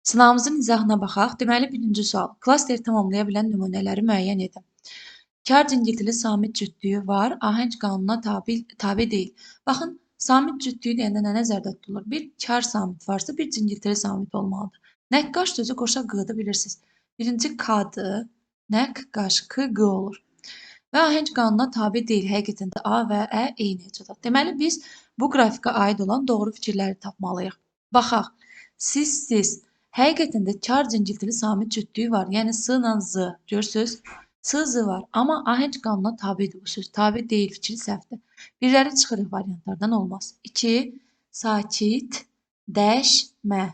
Sınavımızın izahına baxaq. Deməli, birinci sual. Klasteri tamamlaya bilən nümunələri müəyyən edin. Kar cingiltili samit cütlüyü var, ahəng qanununa tabi deyil. Baxın, samit cütlüyü deyəndə nə nəzərdə tutulur? Bir kar samit varsa, bir cingiltili samit olmalıdır. Nəqqaş sözü qoşa qıdı bilirsiniz. Birinci K-dır, nəqqaş, K olur. Və ahəng qanununa tabi deyil. Həqiqətən də A və Ə eyni hecədir. Deməli, biz bu qrafikə aid olan doğru fikirləri tapmalıyıq. Baxaq. Siz. Həqiqətən də kar cingiltili samit cütlüyü var. Yəni S ilə Z. Görürsüz? S var. Amma ahəng qanununa tabidir bu söz. Tabi deyil fikri səhvdir. Birləri çıxırıq variantlardan olmaz. 2. Sakit, dəşmə.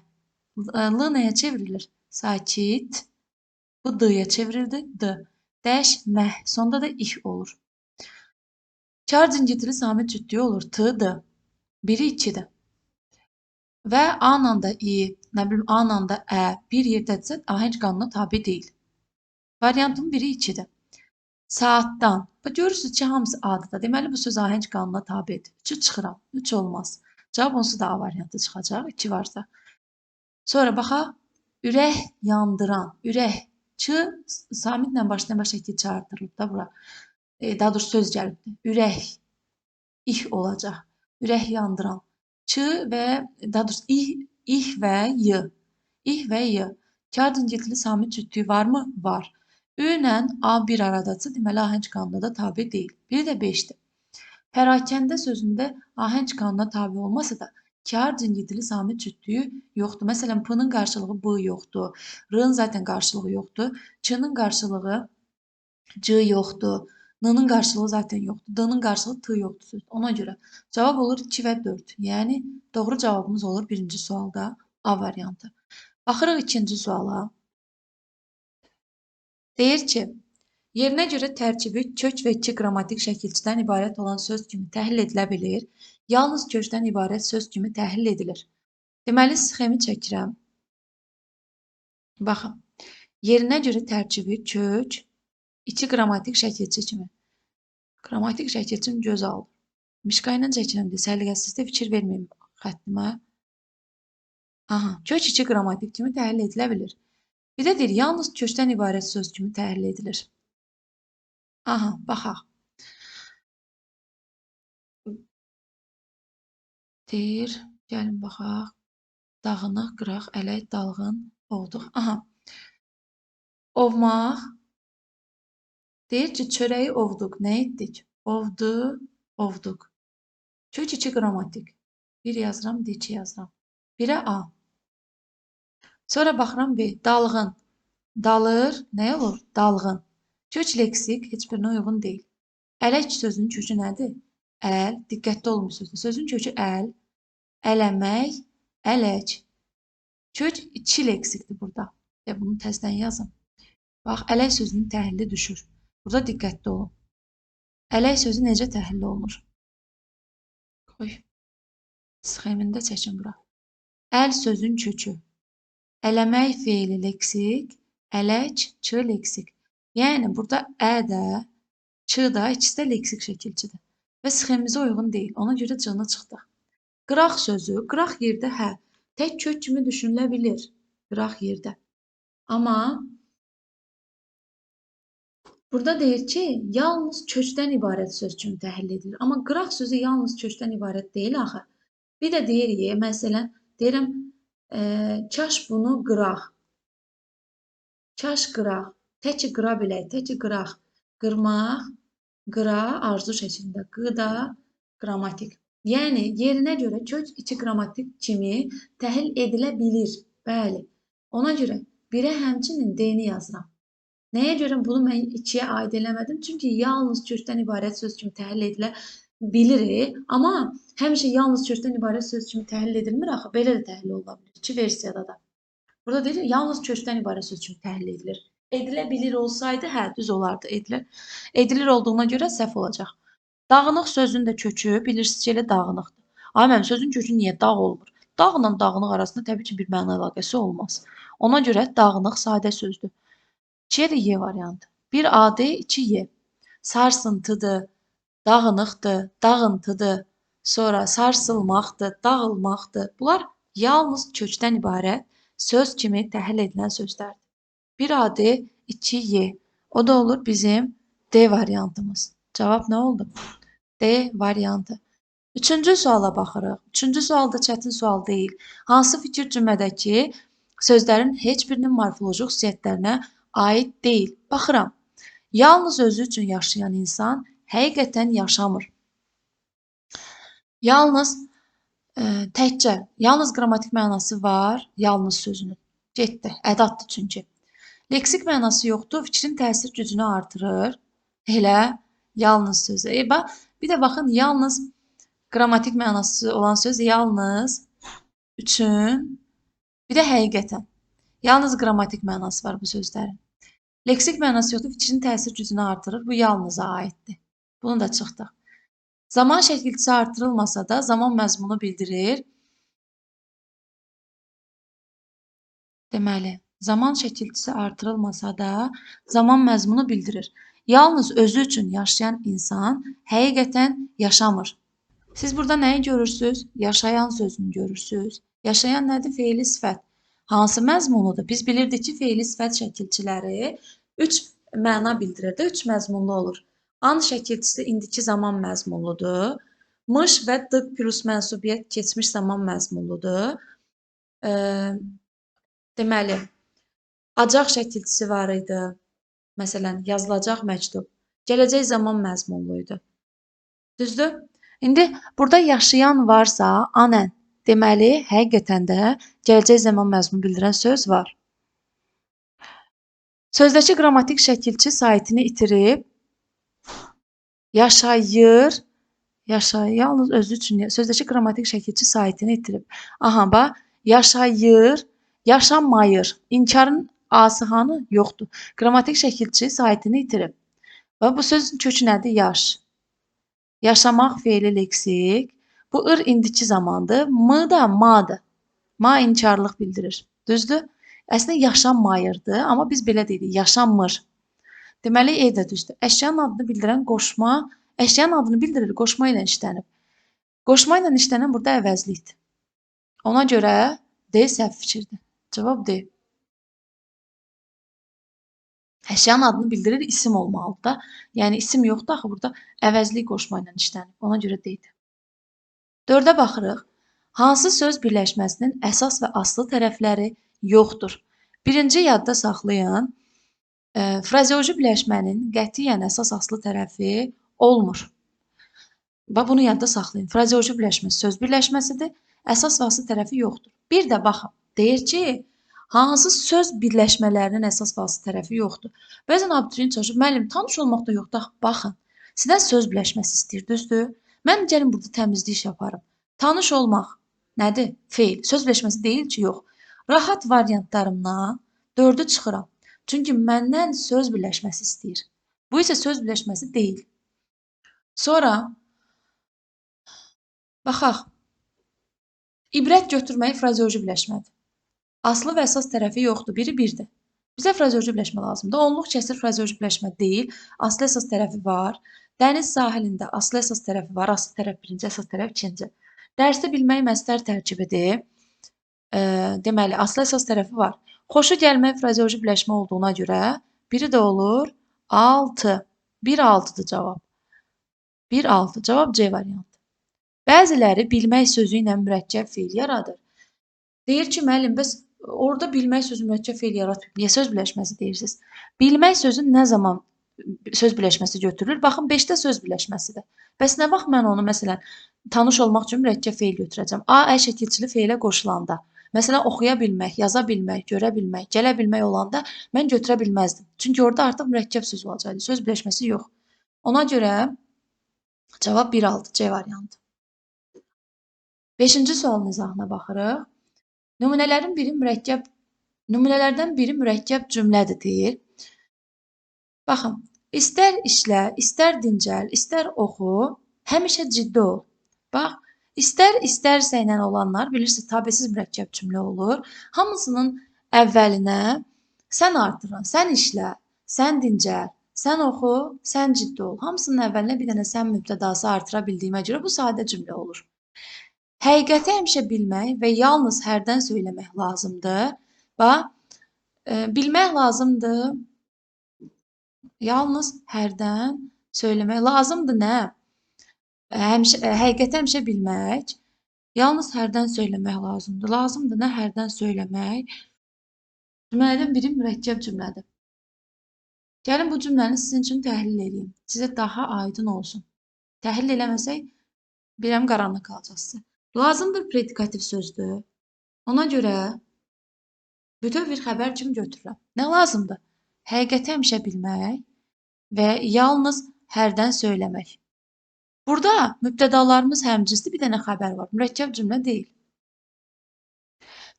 L nəyə çevrilir? Sakit. Bu D-yə çevrildi. D. Dəşmə. Sonda da ih olur. Kar cingiltili samit cütlüyü olur. T-dır. Biri 2-dir. Və A-la da I, nə bilim A-la da Ə bir yerdədirsə, ahəng qanununa tabi deyil. Variantın biri 2-dir. Saatdan. Görürsünüz ki, hamısı A-dır da. Deməli, bu söz ahəng qanununa tabidir. 3 çıxıram. 3 olmaz. Cavab onsuz da A variantı çıxacaq. 2 varsa. Sonra baxaq. Ürək yandıran. Ürək. Ç, samitlə başlayan başa ki çağırdırılıb da bura. Daha doğrusu söz gəlibdir. Ürək. İh olacaq. Ürək yandıran. Ç və daha doğrusu ih və y. İh və y. Kar cingiltili samit cütlüyü varmı? Var. Ü ilə A bir aradadırsa, deməli ahəng qanununa da tabi deyil. Biri də 5-dir. Pərakəndə sözündə ahəng qanununa tabi olmasa da kar cingiltili samit cütlüyü yoxdur. Məsələn, P-nın qarşılığı B yoxdur. R-ın zaten qarşılığı yoxdur. Ç-nın qarşılığı C yoxdur. N-nın qarşılığı zaten yoxdur. D-nın qarşılığı T yoxdur. Ona görə cavab olur 2 və 4. Yəni doğru cavabımız olur birinci sualda A variantı. Baxırıq ikinci suala. Deyir ki, yerinə görə tərkibi kök və 2 qrammatik şəkilçidən ibarət olan söz kimi təhlil edilə bilir. Yalnız kökdən ibarət söz kimi təhlil edilir. Deməli, sxemi çəkirəm. Baxın, yerinə görə tərkibi kök 2 qrammatik şəkilçi kimi. Qrammatik şəkilçim göz alır. Mişqa ilə çəkirəm deyə səliqəsizdə fikir verməyim xəttimə. Aha, kök 2 qrammatik kimi təhlil edilə bilir. Bir də deyir, yalnız kökdən ibarət söz kimi təhlil edilir. Aha, baxaq. Deyir, gəlin baxaq. Dağınıq, qıraq, ələk, dalğın, ovduq. Aha. Ovmaq. Deyir ki, çörəyi ovduq. Nə etdik? Ovdu, ovduq. Kök 2 qrammatik. 1 yazıram, 2 yazıram. 1-ə A. Sonra baxıram B. Dalğın. Dalır. Nə olur? Dalğın. Kök leksik heç birinə uyğun deyil. Ələk sözünün kökü nədir? Əl. Diqqətli olun bu sözdə. Sözün kökü əl. Ələmək. Ələk. Kök 2 leksikdir burada. Və bunu təzdən yazın. Bax, ələk sözünün təhlili düşür. Burada diqqətli olun. Ələk sözü necə təhlil olunur? Qoy. Sxemində çəkin bura. Əl sözün kökü. Ələmək feili leksik, ələk, ç leksik. Yəni, burada ə də, ç da ikisi də leksik şəkilçidir. Və sxemimizə uyğun deyil. Ona görə c-nı çıxdıq. Qıraq sözü, qıraq yerdə hə, tək kök kimi düşünülə bilir. Qıraq yerdə. Amma burada deyir ki, yalnız kökdən ibarət söz kimi təhlil edilir. Amma qıraq sözü yalnız kökdən ibarət deyil axı. Bir də deyirik, məsələn, deyirəm, kaş bunu qıraq. Kaş qıraq. Təki qıra bilək. Təki qıraq. Qırmaq, qıra arzu şəklində. Qıda qrammatik. Yəni, yerinə görə kök 2 qrammatik kimi təhlil edilə bilir. Bəli. Ona görə 1-ə həmçinin D-ni yazıram. Nəyə görə bunu mən 2-yə aid eləmədim? Çünki yalnız kökdən ibarət söz kimi təhlil edilə bilir. Amma həmişə yalnız kökdən ibarət söz kimi təhlil edilmir. Axı, belə də təhlil ola bilir. 2 versiyada da. Burada deyir, yalnız kökdən ibarət söz kimi təhlil edilir. Edilə bilir olsaydı, hə, düz olardı, edilir. Edilir olduğuna görə səhv olacaq. Dağınıq sözün də kökü, bilirsiniz ki, elə dağınıqdır. Ay, mənim sözün kökü niyə dağ olmur? Dağla dağınıq arasında təbii ki, bir məna əlaqəsi olmaz. Ona görə dağınıq sadə sözdür. 2-yə də Y variantı. 1 AD, 2 Y. Sarsıntıdır, dağınıqdır, dağıntıdır, sonra sarsılmaqdır, dağılmaqdır. Bunlar yalnız kökdən ibarət söz kimi təhlil edilən sözlərdir. Bir adi, 2 y. O da olur bizim D variantımız. Cavab nə oldu? D variantı. Üçüncü suala baxırıq. Üçüncü sual da çətin sual deyil. Hansı fikir cümlədəki sözlərin heç birinin morfoloji xüsusiyyətlərinə aid deyil? Baxıram. Yalnız özü üçün yaşayan insan həqiqətən yaşamır. Yalnız təkcə, yalnız qrammatik mənası var, yalnız sözünün. Getdi, ədatdır çünki. Leksik mənası yoxdur, fikrin təsir gücünü artırır. Elə, yalnız sözü. Bir də baxın, yalnız qrammatik mənası olan söz yalnız, üçün, bir də həqiqətən. Yalnız qrammatik mənası var bu sözlərin. Leksik mənası yoxdur, fikrin təsir gücünü artırır. Bu yalnıza aiddir. Bunu da çıxdıq. Zaman şəkilçisi artırılmasa da zaman məzmunu bildirir. Deməli, zaman şəkilçisi artırılmasa da zaman məzmunu bildirir. Yalnız özü üçün yaşayan insan həqiqətən yaşamır. Siz burada nəyi görürsünüz? Yaşayan sözünü görürsünüz. Yaşayan nədir? Feili sifət. Hansı məzmunudur? Biz bilirdik ki, feili sifət şəkilçiləri 3 məna bildirir də, 3 məzmunlu olur. An şəkilçisi indiki zaman məzmunludur. Mış və d plus mənsubiyyət keçmiş zaman məzmunludur. Deməli, acaq şəkilçisi var idi. Məsələn, yazılacaq məktub. Gələcək zaman məzmunluydu. Düzdür? İndi burada yaşayan varsa, anən, deməli, həqiqətən də gələcək zaman məzmunu bildirən söz var. Sözdəki qrammatik şəkilçi sahitini itirib, yaşayır, yalnız özü üçün, sözdəki qrammatik şəkilçi sahitini itirib. Aha, bax, yaşayır, yaşamayır. İnkarın ası hanı? Yoxdur. Qrammatik şəkilçi sahitini itirib. Və bu sözün kökü nədir? Yaş. Yaşamaq feili leksik. Bu ır indiki zamandır. M da madır. Ma inkarlıq bildirir. Düzdür? Əslində yaşanmayırdı, amma biz belə deyirik, yaşanmır. Deməli, E də düzdür. Əşyanın adını bildirən qoşma, əşyanın adını bildirir, qoşma ilə işlənib. Qoşma ilə işlənən burada əvəzlikdir. Ona görə D səhv fikirdir. Cavab D. Əşyanın adını bildirir, isim olmalıdır da. Yəni, isim yoxdur, axı burada əvəzlik qoşma ilə işlənib. Ona görə deyil. 4-ə baxırıq. Hansı söz birləşməsinin əsas və aslı tərəfləri yoxdur? Birinci yadda saxlayın. Frazeoloji birləşmənin qətiyyən əsas aslı tərəfi olmur. Və bunu yadda saxlayın. Frazeoloji birləşmə söz birləşməsidir. Əsas və aslı tərəfi yoxdur. Bir də baxın. Deyir ki, hansı söz birləşmələrinin əsas və aslı tərəfi yoxdur. Bəzən abituriyent çalışır, müəllim, tanış olmaq da yoxdur. Baxın, sizdən söz birləşməsi istəyir, düzdür? Mən gəlin burada təmizlik iş yaparım. Tanış olmaq nədir? Feil. Söz birləşməsi deyil ki, yox. Rahat variantlarımdan 4-ü çıxıram. Çünki məndən söz birləşməsi istəyir. Bu isə söz birləşməsi deyil. Sonra baxaq. İbrət götürməyi frazeoloji birləşmədir. Aslı və əsas tərəfi yoxdur. Biri birdir. Bizə frazeoloji birləşmə lazımdır. Onluq kəsir frazeoloji birləşmə deyil. Aslı əsas tərəfi var. Dəniz sahilində aslı əsas tərəfi var. Aslı tərəf birinci, əsas tərəf ikinci. Dərsi bilmək məstər tərkibidir. Deməli, aslı əsas tərəfi var. Xoşu gəlmək frazeoloji birləşmə olduğuna görə biri də olur 6. 1-6-dır cavab. 1-6. Cavab C variantı. Bəziləri bilmək sözü ilə mürəkkəb feil yaradır. Deyir ki, müəllim, bəs orada bilmək sözü mürəkkəb feil yaratmır. Niyə söz birləşməsi deyirsiniz? Bilmək sözü nə zaman söz birləşməsi götürülür? Baxın, 5-də söz birləşməsidir. Bəs nə vaxt mən onu, məsələn, tanış olmaq üçün mürəkkəb feil götürəcəm? A, ə şəkilçili feilə qoşulanda. Məsələn, oxuya bilmək, yaza bilmək, görə bilmək, gələ bilmək olanda mən götürə bilməzdim. Çünki orada artıq mürəkkəb söz olacaqdı. Söz birləşməsi yox. Ona görə cavab 1-6 C variantı. 5-ci sualın izahına baxırıq. Nümunələrdən biri mürəkkəb cümlədir deyir. Baxın, istər işlə, istər dincəl, istər oxu, həmişə ciddi ol. Bax, istərsə ilə olanlar, bilirsiniz, tabesiz mürəkkəb cümlə olur. Hamısının əvvəlinə sən artırın, sən işlə, sən dincəl, sən oxu, sən ciddi ol. Hamısının əvvəlinə bir dənə sən mübtədası artıra bildiyimə görə bu sadə cümlə olur. Həqiqəti həmişə bilmək və yalnız hərdən söyləmək lazımdır. Bax, bilmək lazımdır. Yalnız hərdən söyləmək lazımdır nə? Həqiqəti həmişə bilmək. Yalnız hərdən söyləmək lazımdır. Lazımdır nə? Hərdən söyləmək. Cümlələrdən biri mürəkkəb cümlədir. Gəlin bu cümləni sizin üçün təhlil edeyim. Sizə daha aydın olsun. Təhlil eləməsək, birəm qaranlıq qalacaqsınız. Lazımdır predikativ sözdür. Ona görə bütöv bir xəbər kimi götürürəm. Nə lazımdır? Həqiqəti həmişə bilmək və yalnız hərdən söyləmək. Burada mübtədalarımız həmcinsli bir dənə xəbər var. Mürəkkəb cümlə deyil.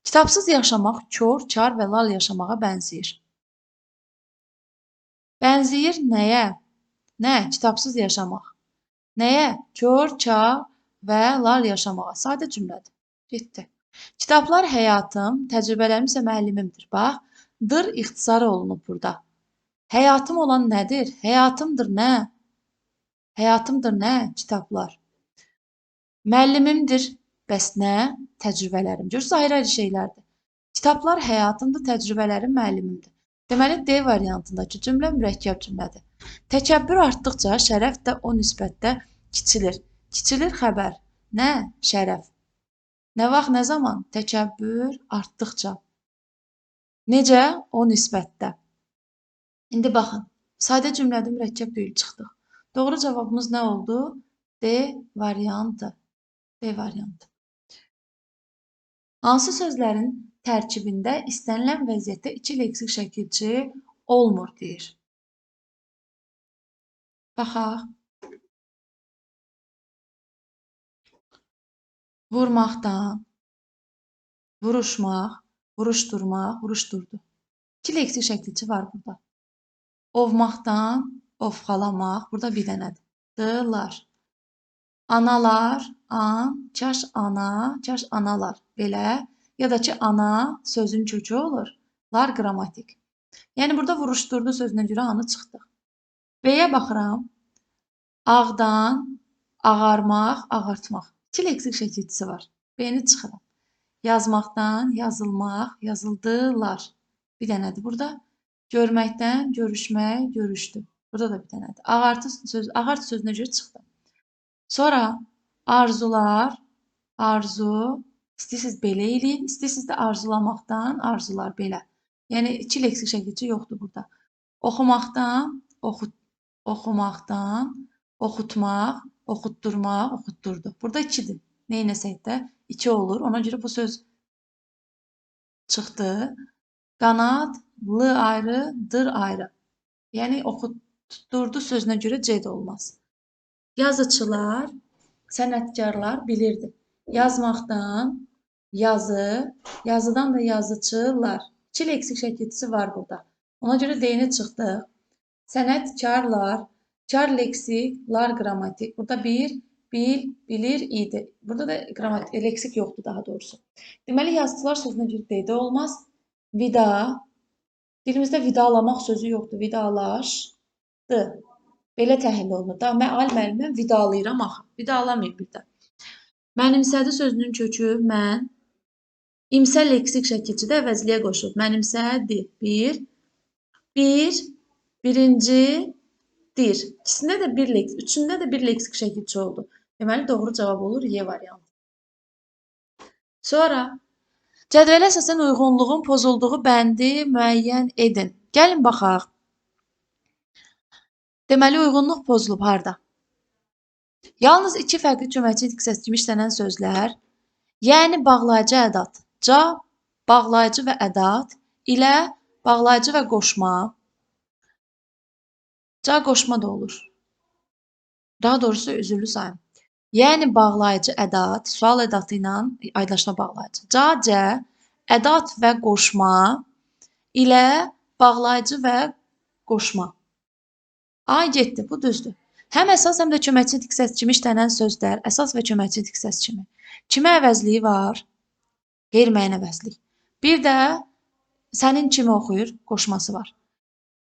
Kitabsız yaşamaq kör, çar və lal yaşamağa bənzəyir. Bənzəyir nəyə? Nə? Kitabsız yaşamaq. Nəyə? Kör, çar və lal yaşamağa. Sadə cümlədir. Getdi. Kitablar həyatım, təcrübələrim isə müəllimimdir. Bax, dır ixtisar olunub burada. Həyatım olan nədir? Həyatımdır nə? Həyatımdır nə? Kitablar. Müəllimimdir. Bəs nə? Təcrübələrim. Görürsünüz, ayrı-ayrı şeylərdir. Kitablar həyatımdır, təcrübələrim müəllimimdir. Deməli, D variantındakı cümlə mürəkkəb cümlədir. Təkəbbür artdıqca şərəf də o nisbətdə kiçilir. Kiçilir xəbər. Nə? Şərəf. Nə vaxt, nə zaman? Təkəbbür artdıqca. Necə? O nisbətdə. İndi baxın, sadə cümlədə mürəkkəb deyil çıxdıq. Doğru cavabımız nə oldu? D variantı. D variantı. Hansı sözlərin tərkibində istənilən vəziyyətdə iki leksik şəkilçi olmur deyir. Baxaq. Vurmaqdan, vuruşmaq, vuruşturmaq, vuruşturdu. İki leksik şəkilçi var burada. Ovmaqdan, ovxalamaq, burada bir dənədir. Dılar. Analar, an, kaş ana, kaş analar. Belə. Ya da ki, ana sözün kökü olur. Lar qrammatik. Yəni, burada vuruşturdu sözünə görə anı çıxdıq. B-yə baxıram. Ağdan, ağarmaq, ağartmaq. İki leksik şəkilçisi var. B-ni çıxıram. Yazmaqdan, yazılmaq, yazıldılar. Bir dənədir burada. Görməkdən, görüşmək, görüşdü. Burada da bir dənədir. Ağart sözünə görə çıxdı. Sonra arzular, arzu, istəyirsiniz belə eləyin, istəyirsiniz də arzulamaqdan, arzular belə. Yəni, iki leksik şəkilçi yoxdur burada. Oxumaqdan, oxumaqdan, oxutmaq, oxutdurmaq, oxutdurdu. Burada ikidir. Neynəsək də iki olur. Ona görə bu söz çıxdı. Qanad, lı ayrı, dır ayrı. Yəni, oxutdurdu sözünə görə C də olmaz. Yazıçılar, sənətkarlar bilirdi. Yazmaqdan yazı, yazıdan da yazıçılar. İki leksik şəkilçisi var burada. Ona görə D-ni çıxdıq. Sənətkarlar, kar leksik, lar qrammatik. Burada bir, bil, bilir idi. Burada da leksik yoxdur daha doğrusu. Deməli, yazıçılar sözünə görə D-də olmaz. Vida, dilimizdə vidalamaq sözü yoxdur. Vidalaşdı. Belə təhlil olunur. Da, müəllimə vidalayıram axı. Vidalamayım bir də. Mənimsədi sözünün kökü mən. İmsə leksik şəkilçidə əvəzliyə qoşulub. Mənimsədi. Bir, birinci, dir. İkisində də bir leksik, üçündə də bir leksik şəkilçi oldu. Deməli, doğru cavab olur Y variantı. Sonra, cədvələ əsasən uyğunluğun pozulduğu bəndi müəyyən edin. Gəlin baxaq. Deməli, uyğunluq pozulub harada? Yalnız iki fərqli cümləçi diksiyası kimi işlənən sözlər, yəni bağlayıcı ədat, ca, bağlayıcı və ədat ilə bağlayıcı və qoşma, ca qoşma da olur. Daha doğrusu üzürlü sayım. Yəni bağlayıcı ədat, sual ədatı ilə aydınlaşma bağlayıcı. Ca, cə, ədat və qoşma ilə bağlayıcı və qoşma. A getdi, bu düzdür. Həm əsas, həm də köməkçi diksiyası kimi işlənən sözlər, əsas və köməkçi diksiyası kimi. Kimə əvəzliyi var? Qeyri-müəyyən əvəzlik. Bir də sənin kimi oxuyur, qoşması var.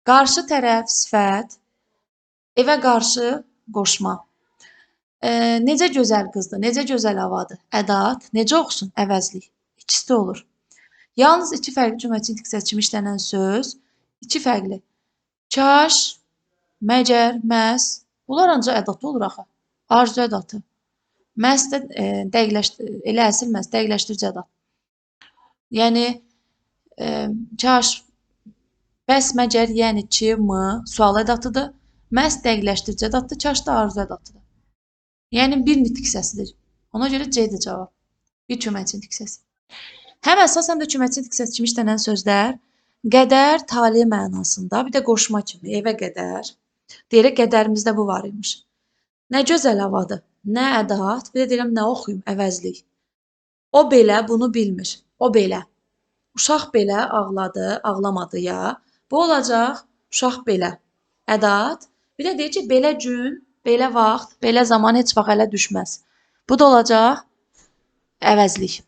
Qarşı tərəf, sifət, evə qarşı qoşma. Necə gözəl qızdır, necə gözəl havadır, ədat, necə oxusun, əvəzlik. İkisi də olur. Yalnız iki fərqli cümləçilik seçimi işlənən söz, iki fərqli. Kaş, məgər, məhz. Bunlar ancaq ədatlı olur axı. Arzu ədatı. Məhz də elə əsil məhz dəqiqləşdirici ədat. Yəni kaş, bəs, məgər, yəni ki, mı sual ədatıdır. Məhz dəqiqləşdirici ədatdır. Kaş da arzu ədatıdır. Yəni bir nitq hissəsidir. Ona görə C-dir cavab. Bir köməkçi hissəsi. Həm əsas, həm də köməkçi hissəsi kimi işlənən sözlər qədər, tali mənasında, bir də qoşma kimi, evə qədər. Deyirək, qədərimizdə bu var imiş. Nə gözəl havadır, nə ədat, bir də deyirəm, nə oxuyum, əvəzlik. O belə bunu bilmir, o belə. Uşaq belə ağladı, ağlamadı ya. Bu olacaq, uşaq belə. Ədat, bir də deyir ki, belə gün, belə vaxt, belə zaman heç vaxt ələ düşməz. Bu da olacaq, əvəzlik.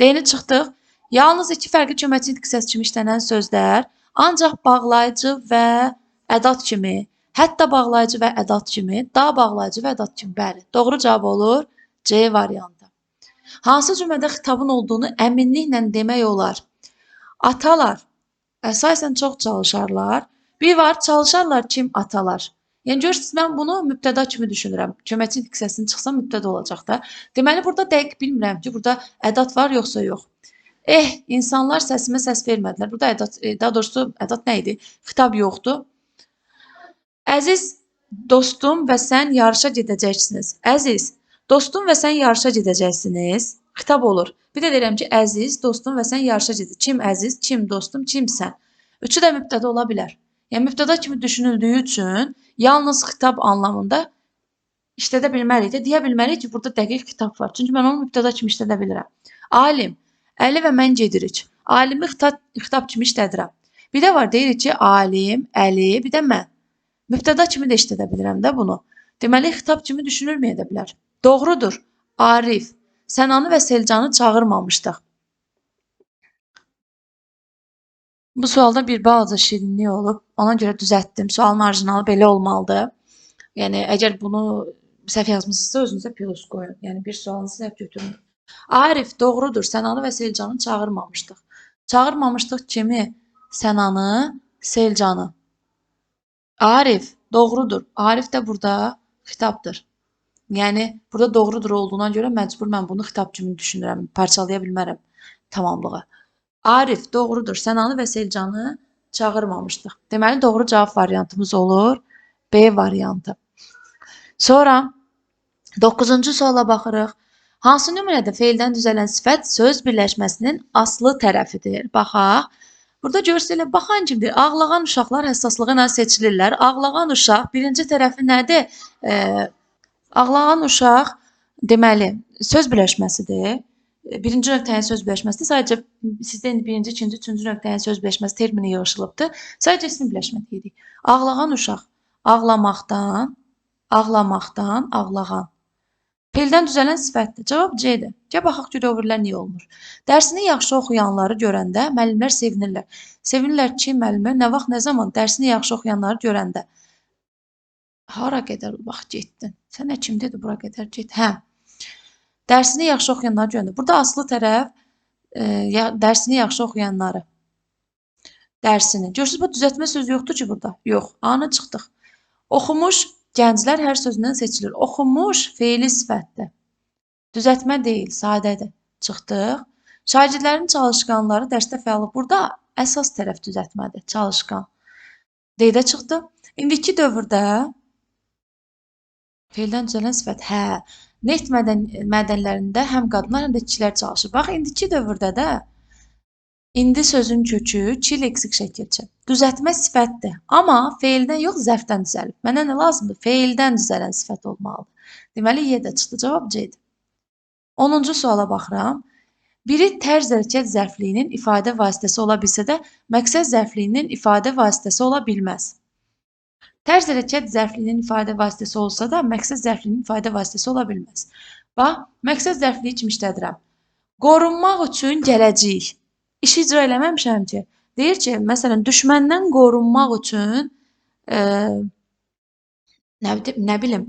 Deyini çıxdıq. Yalnız iki fərqli köməkçi hissəsi kimi işlənən sözlər ancaq bağlayıcı və ədat kimi, hətta bağlayıcı və ədat kimi, da bağlayıcı və ədat kimi. Bəli, doğru cavab olur C variantı. Hansı cümlədə xitabın olduğunu əminliklə demək olar? Atalar əsasən çox çalışarlar. Bir var, çalışarlar kim? Atalar. Yəni görürsünüz, mən bunu mübtəda kimi düşünürəm. Köməkçi hissəsinin çıxsa mübtəda olacaq da. Deməli, burada dəqiq bilmirəm ki, burada ədat var yoxsa yox. İnsanlar səsimə səs vermədilər. Burada ədat, daha doğrusu ədat nə idi? Xitab yoxdur. Əziz dostum və sən yarışa gedəcəksiniz. Əziz dostum və sən yarışa gedəcəksiniz. Xitab olur. Bir də deyirəm ki, əziz dostum və sən yarışa gedəcəksiniz. Kim əziz, kim dostum, kim sən. Üçü də mübtəda ola bilər. Yəni mübtəda kimi düşünüldüyü üçün yalnız xitab anlamında işlədə bilmərik də. Deyə bilmərik ki, burada dəqiq xitab var. Çünki mən onu mübtəda kimi işlədə bilirəm. Alim, Əli və mən gedirik. Alimi xitab kimi işlədirəm. Bir də var, deyirik ki, alim, Əli, bir də mən. Mübtəda kimi də işlədə bilirəm də bunu. Deməli, xitab kimi düşünülməyə də bilər. Doğrudur. Arif, Sənanı və Selcanı çağırmamışdıq. Bu sualda bir balaca şirinlik olub. Ona görə düzəltdim. Sualın orijinalı belə olmalıdır. Yəni, əgər bunu səhv yazmısınızsa, özünüzə plus qoyun. Yəni, bir sualını səhv götürün. Arif, doğrudur. Sənanı və Selcanı çağırmamışdıq. Çağırmamışdıq kimi? Sənanı, Selcanı. Arif, doğrudur. Arif də burada xitabdır. Yəni, burada doğrudur olduğuna görə məcbur mən bunu xitab kimi düşünürəm. Parçalaya bilmərəm tamamlığı. Arif, doğrudur. Sənanı və Selcanı çağırmamışdıq. Deməli, doğru cavab variantımız olur B variantı. Sonra 9-cu suala baxırıq. Hansı nümunədə feildən düzələn sifət söz birləşməsinin aslı tərəfidir? Baxaq. Burada görürsünüz, baxan kimdir? Ağlağan uşaqlar həssaslığı ilə seçilirlər. Ağlağan uşaq birinci tərəfi nədir? Ağlağan uşaq deməli söz birləşməsidir. Birinci nöqtəyin söz birləşməsidir. Sadəcə sizdə indi birinci, ikinci, üçüncü nöqtəyin söz birləşməsi termini yığışılıbdır. Sadəcə ismi birləşmə deyirik. Ağlağan uşaq. Ağlamaqdan, ağlamaqdan, ağlağan. Feildən düzələn sifətdir. Cavab C-dir. Gəl baxaq görək o birilər niyə olmur. Dərsini yaxşı oxuyanları görəndə müəllimlər sevinirlər. Sevinirlər ki, müəllimlər nə vaxt, nə zaman dərsini yaxşı oxuyanları görəndə. Hara qədər bax getdin? Sən nə kim dedi bura qədər get? Hə. Dərsini yaxşı oxuyanları görəndə. Burada aslı tərəf dərsini yaxşı oxuyanları. Dərsini. Görürsünüz, bu düzəltmə sözü yoxdur ki burada. Yox. A-nı çıxdıq. Oxumuş gənclər hər sözündən seçilir. Oxumuş feili sifətdir. Düzəltmə deyil, sadədir. Çıxdıq. Şagirdlərin çalışqanları dərsdə fəal. Burada əsas tərəf düzəltmədir. Çalışqan. D-də çıxdı. İndiki dövrdə feildən düzələn sifət. Hə. Neft mədənlərində həm qadınlar, həm də kişilər çalışır. Bax, indiki dövrdə də indi sözün kökü ki leksik şəkilçi. Düzəltmə sifətdir. Amma feildən yox, zərfdən düzəlib. Mənə nə lazımdır? Feildən düzələn sifət olmalıdır. Deməli, Y-də çıxdı. Cavab C-dir. 10-cu suala baxıram. Biri tərz hərəkət zərfliyinin ifadə vasitəsi ola bilsə də, məqsəd zərfliyinin ifadə vasitəsi ola bilməz. Tərz hərəkət zərfliyinin ifadə vasitəsi olsa da, məqsəd zərfliyinin ifadə vasitəsi ola bilməz. Bax, məqsəd zərfliyi kimi işlədirəm. Qorunmaq üçün gələcəyik. İşi icra eləməmişəm ki. Deyir ki, məsələn, düşməndən qorunmaq üçün nə bilim,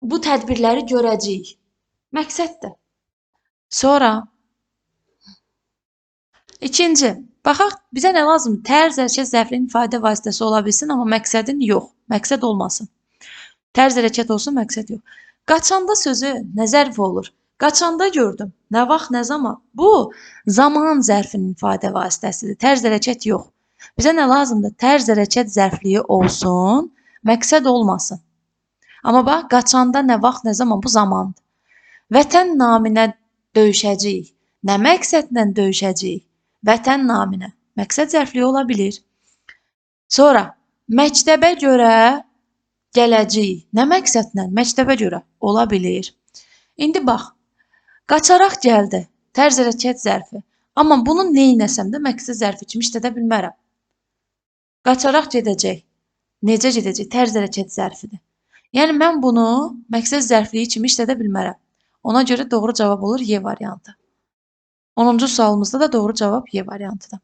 bu tədbirləri görəcəyik. Məqsəddir. Sonra İkinci, baxaq bizə nə lazımdır? Tərz hərəkət zərfinin ifadə vasitəsi ola bilsin, amma məqsədin yox. Məqsəd olmasın. Tərz hərəkət olsun, məqsəd yox. Qaçanda sözü nə zərfi olur? Qaçanda gördüm. Nə vaxt, nə zaman? Bu zaman zərfinin ifadə vasitəsidir. Tərz hərəkət yox. Bizə nə lazımdır? Tərz hərəkət zərfliyi olsun, məqsəd olmasın. Amma bax, qaçanda nə vaxt, nə zaman? Bu zamandır. Vətən naminə döyüşəcəyik. Nə məqsədlə döyüşəcəyik? Vətən naminə. Məqsəd zərfliyi ola bilir. Sonra, məktəbə görə gələcəyik. Nə məqsədlə? Məktəbə görə ola bilir. İndi bax, qaçaraq gəldi. Tərz hərəkət zərfi. Amma bunu neynəsəm də məqsəd zərfi kimi işlədə bilmərəm. Qaçaraq gedəcək. Necə gedəcək? Tərz hərəkət zərfidir. Yəni mən bunu məqsəd zərfliyi kimi işlədə bilmərəm. Ona görə doğru cavab olur Y variantı. 10-cu sualımızda da doğru cavab Y variantıdır.